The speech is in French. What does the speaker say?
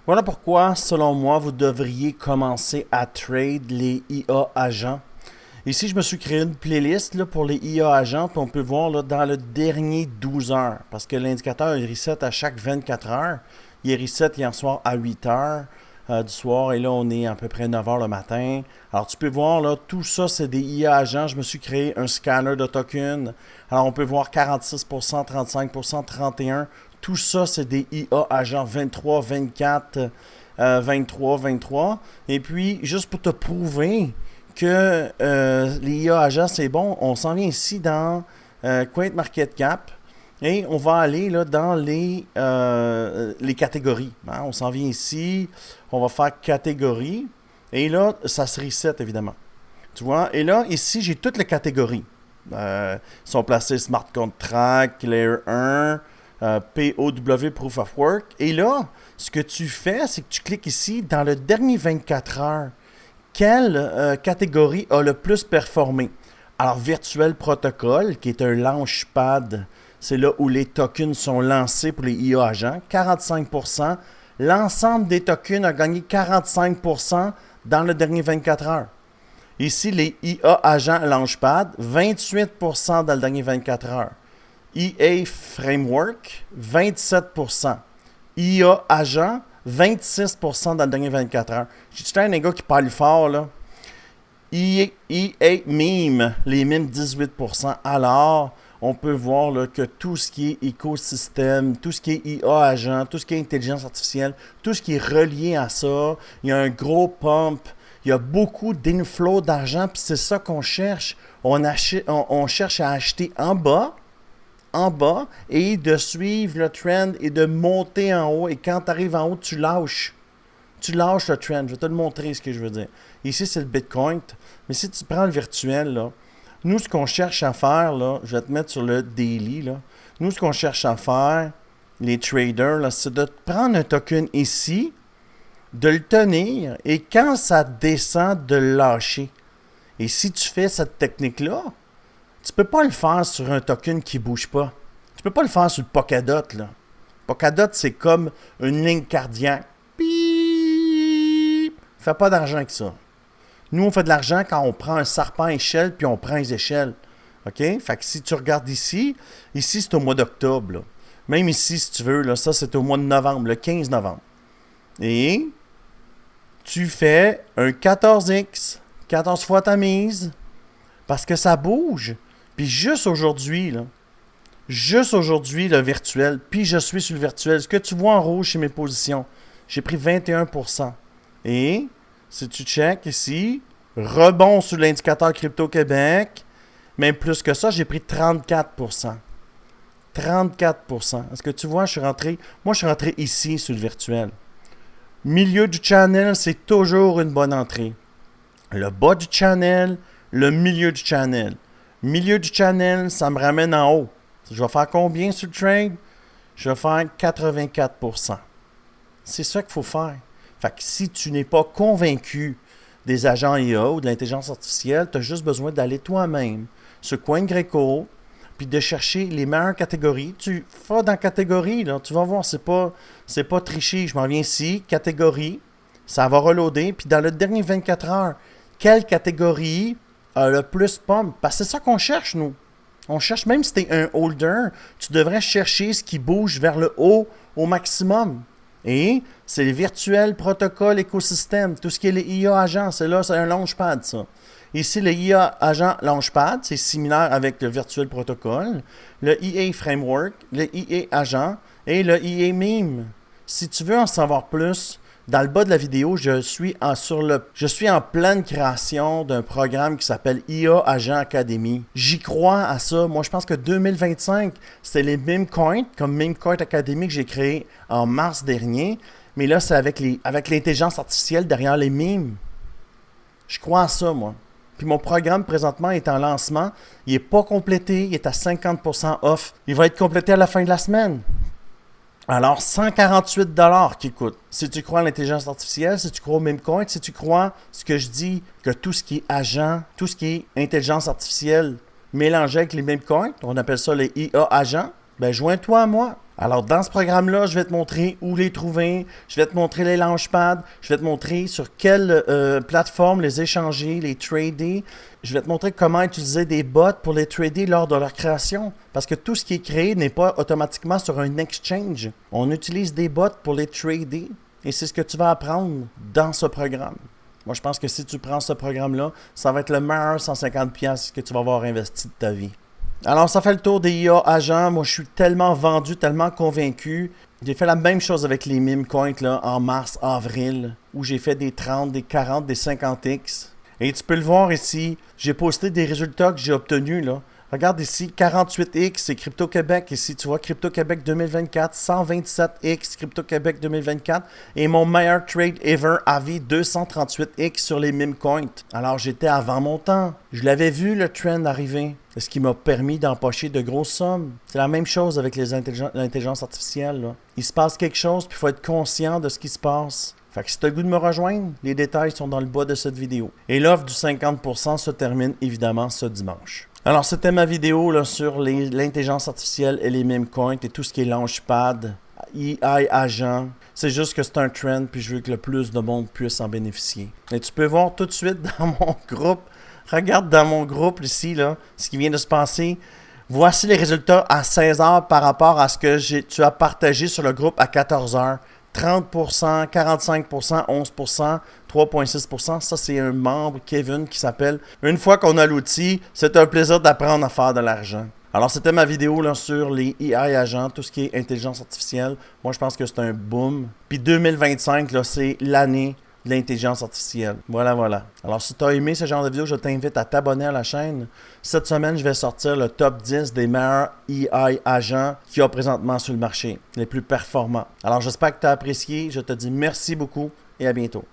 Voilà pourquoi, selon moi, vous devriez commencer à trade les IA agents. Ici, je me suis créé une playlist là, pour les IA agents, puis on peut voir là, dans le dernier 12 heures, parce que l'indicateur il reset à chaque 24 heures. Il est reset hier soir à 8 heures du soir, et là, on est à peu près 9 heures le matin. Alors, tu peux voir, là, tout ça, c'est des IA agents. Je me suis créé un scanner de tokens. Alors, on peut voir 46%, 35%, 31%. Tout ça, c'est des IA agents 23, 24, 23, 23. Et puis, juste pour te prouver que les IA agents, c'est bon, on s'en vient ici dans CoinMarketCap et on va aller là, dans les catégories. Hein. On s'en vient ici, on va faire catégorie et là, ça se reset évidemment. Tu vois, et là, ici, j'ai toutes les catégories. Ils sont placés Smart Contract, Layer 1, POW, Proof of Work. Et là, ce que tu fais, c'est que tu cliques ici dans le dernier 24 heures. Quelle catégorie a le plus performé? Alors, Virtuel Protocol, qui est un launchpad, c'est là où les tokens sont lancés pour les IA agents, 45%. L'ensemble des tokens a gagné 45% dans le dernier 24 heures. Ici, les IA agents launchpad, 28% dans le dernier 24 heures. EA Framework, 27%. IA agent, 26% dans le dernier 24 heures. J'ai un gars qui parle fort, là. EA Meme, les mimes, 18%. Alors, on peut voir là, que tout ce qui est écosystème, tout ce qui est IA agent, tout ce qui est intelligence artificielle, tout ce qui est relié à ça, il y a un gros pump. Il y a beaucoup d'inflow d'argent, puis c'est ça qu'on cherche. On cherche à acheter en bas, et de suivre le trend et de monter en haut. Et quand tu arrives en haut, tu lâches. Tu lâches le trend. Je vais te le montrer ce que je veux dire. Ici, c'est le Bitcoin. Mais si tu prends le virtuel, là, nous, ce qu'on cherche à faire, là, je vais te mettre sur le daily. Là. Nous, ce qu'on cherche à faire, les traders, là, c'est de prendre un token ici, de le tenir, et quand ça descend, de le lâcher. Et si tu fais cette technique-là, tu peux pas le faire sur un token qui bouge pas. Tu peux pas le faire sur le Polkadot, là. Polkadot, c'est comme une ligne cardiaque. Pip! Fais pas d'argent avec ça. Nous, on fait de l'argent quand on prend un serpent à échelle puis on prend les échelles. OK? Fait que si tu regardes ici, c'est au mois d'octobre, là. Même ici, si tu veux, là, ça, c'est au mois de novembre, le 15 novembre. Et tu fais un 14x, 14 fois ta mise, parce que ça bouge. Puis juste aujourd'hui, le virtuel, puis je suis sur le virtuel. Ce que tu vois en rouge, c'est mes positions. J'ai pris 21%. Et si tu check ici, rebond sur l'indicateur Crypto Québec, même plus que ça, j'ai pris 34%. 34%. Est-ce que tu vois, je suis rentré ici sur le virtuel. Milieu du channel, c'est toujours une bonne entrée. Le bas du channel, le milieu du channel. Milieu du channel, ça me ramène en haut. Je vais faire combien sur le trade? Je vais faire 84%. C'est ça qu'il faut faire. Fait que si tu n'es pas convaincu des agents IA ou de l'intelligence artificielle, tu as juste besoin d'aller toi-même sur CoinGecko puis de chercher les meilleures catégories. Tu vas dans catégorie, là, tu vas voir, c'est pas tricher. Je m'en viens ici, catégorie, ça va reloader, puis dans le dernier 24 heures, quelle catégorie a le plus pump? Parce que c'est ça qu'on cherche, nous. On cherche, même si tu es un holder, tu devrais chercher ce qui bouge vers le haut au maximum. Et c'est les virtuels protocoles écosystèmes, tout ce qui est les IA agents, c'est un launchpad, ça. Ici, le IA agent launchpad, c'est similaire avec le virtuel protocole, le EA framework, le EA agent et le EA meme. Si tu veux en savoir plus, dans le bas de la vidéo, je suis en pleine création d'un programme qui s'appelle IA Agent Academy. J'y crois à ça. Moi, je pense que 2025, c'est les meme coins, comme Meme Coin Academy que j'ai créé en mars dernier. Mais là, c'est avec l'intelligence artificielle derrière les memes. Je crois à ça, moi. Puis mon programme, présentement, est en lancement. Il n'est pas complété. Il est à 50% off. Il va être complété à la fin de la semaine. Alors, 148$ qui coûte. Si tu crois à l'intelligence artificielle, si tu crois au meme coin, si tu crois ce que je dis, que tout ce qui est agent, tout ce qui est intelligence artificielle mélangé avec les meme coins, on appelle ça les IA agents, ben joins-toi à moi. Alors, dans ce programme-là, je vais te montrer où les trouver, je vais te montrer les launchpads, je vais te montrer sur quelle plateforme les échanger, les trader. Je vais te montrer comment utiliser des bots pour les trader lors de leur création. Parce que tout ce qui est créé n'est pas automatiquement sur un exchange. On utilise des bots pour les trader et c'est ce que tu vas apprendre dans ce programme. Moi, je pense que si tu prends ce programme-là, ça va être le meilleur 150$ que tu vas avoir investi de ta vie. Alors, ça fait le tour des IA agents. Moi, je suis tellement vendu, tellement convaincu. J'ai fait la même chose avec les meme coins là, en mars, avril, où j'ai fait des 30, des 40, des 50x. Et tu peux le voir ici, j'ai posté des résultats que j'ai obtenus là. Regarde ici, 48x, c'est Crypto-Québec. Ici, tu vois, Crypto-Québec 2024, 127x, Crypto-Québec 2024. Et mon meilleur trade ever à vie, 238x sur les meme coins. Alors, j'étais avant mon temps. Je l'avais vu, le trend arriver. C'est ce qui m'a permis d'empocher de grosses sommes. C'est la même chose avec l'intelligence artificielle, là. Il se passe quelque chose, puis il faut être conscient de ce qui se passe. Fait que si tu as le goût de me rejoindre, les détails sont dans le bas de cette vidéo. Et l'offre du 50% se termine évidemment ce dimanche. Alors, c'était ma vidéo là, sur l'intelligence artificielle et les meme coins et tout ce qui est launchpad, AI agent. C'est juste que c'est un trend, puis je veux que le plus de monde puisse en bénéficier. Et tu peux voir tout de suite dans mon groupe, regarde dans mon groupe ici, là, ce qui vient de se passer. Voici les résultats à 16h par rapport à ce que tu as partagé sur le groupe à 14h. 30%, 45%, 11%, 3,6%. Ça, c'est un membre, Kevin, qui s'appelle « Une fois qu'on a l'outil, c'est un plaisir d'apprendre à faire de l'argent ». Alors, c'était ma vidéo là, sur les AI agents, tout ce qui est intelligence artificielle. Moi, je pense que c'est un boom. Puis 2025, là, c'est l'année de l'intelligence artificielle. Voilà, voilà. Alors, si tu as aimé ce genre de vidéo, je t'invite à t'abonner à la chaîne. Cette semaine, je vais sortir le top 10 des meilleurs AI agents qu'il y a présentement sur le marché, les plus performants. Alors, j'espère que tu as apprécié. Je te dis merci beaucoup et à bientôt.